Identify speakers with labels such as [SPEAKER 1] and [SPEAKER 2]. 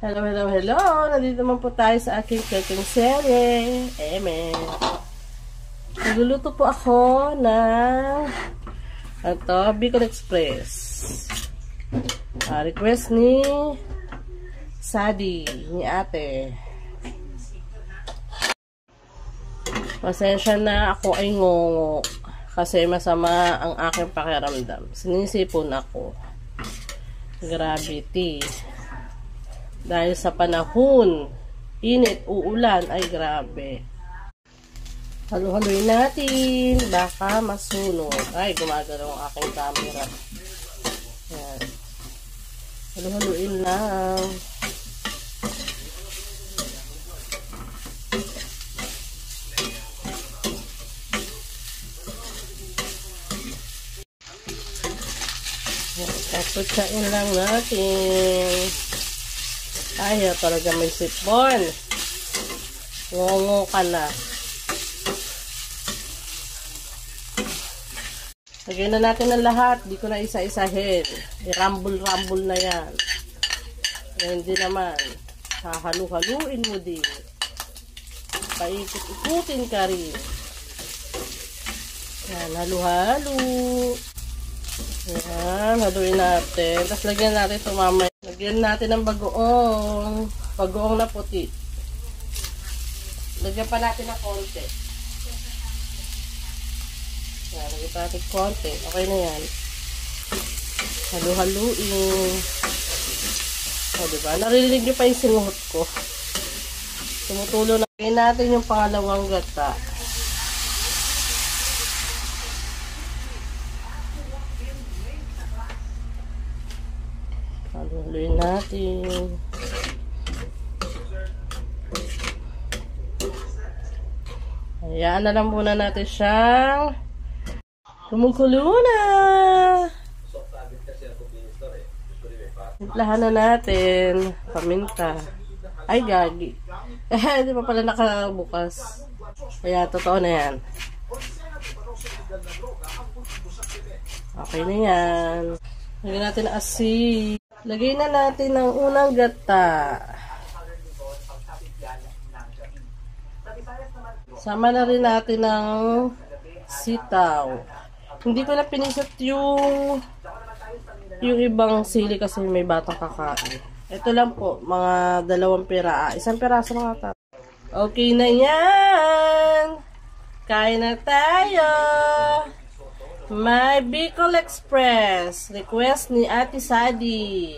[SPEAKER 1] Hello, hello, hello! Nandito naman po tayo sa aking cooking serye. Amen. Nagluluto po ako ng Bicol Express. Request ni Sadi, ni ate. Pasensya na ako ay ngongo kasi masama ang aking pakiramdam. Sinisipon ako. Gravity. Dahil sa panahon, init, uulan, ay grabe. Halu-haluin natin. Baka masunog. Ay, gumagalaw ang aking camera. Yan. Halu-haluin lang. Kaputsain lang natin. Ay, talaga may sipon. Ngongo ka na. Lagyan na natin ang lahat. Di ko na isa-isahin. I-rumble-rumble na yan. Hindi naman. Hahalu-haluin mo din. Paikot-ikutin ka rin. Yan, halu-halu. Yan, haluin natin. Tapos lagyan natin ito mamaya. Lagyan natin ng bagoong. Bagoong na puti. Lagyan pa natin ng konti. Yan, lagyan pa natin konti. Okay na yan. Halu-haluin. O, diba? Naririnig nyo pa yung sinuhot ko. Tumutulo na. Lagyan natin yung pangalawang gata. Haluin natin. Hayaan na lang muna natin siyang kumukulo na. Timplahan na natin. Paminta. Ay, gagi. Di pa pala nakabukas. Kaya, totoo na yan. Okay na yan. Lagyan natin asin. Lagay na natin ang unang gata. Sama na rin natin ng sitaw. Hindi ko na pinisat yung ibang sili kasi may batang kakain. Ito lang po, mga 2 pira. Isang piraso lang ata. Okay na yan! Kain na tayo! My Bicol Express. Request ni Ate Sadi.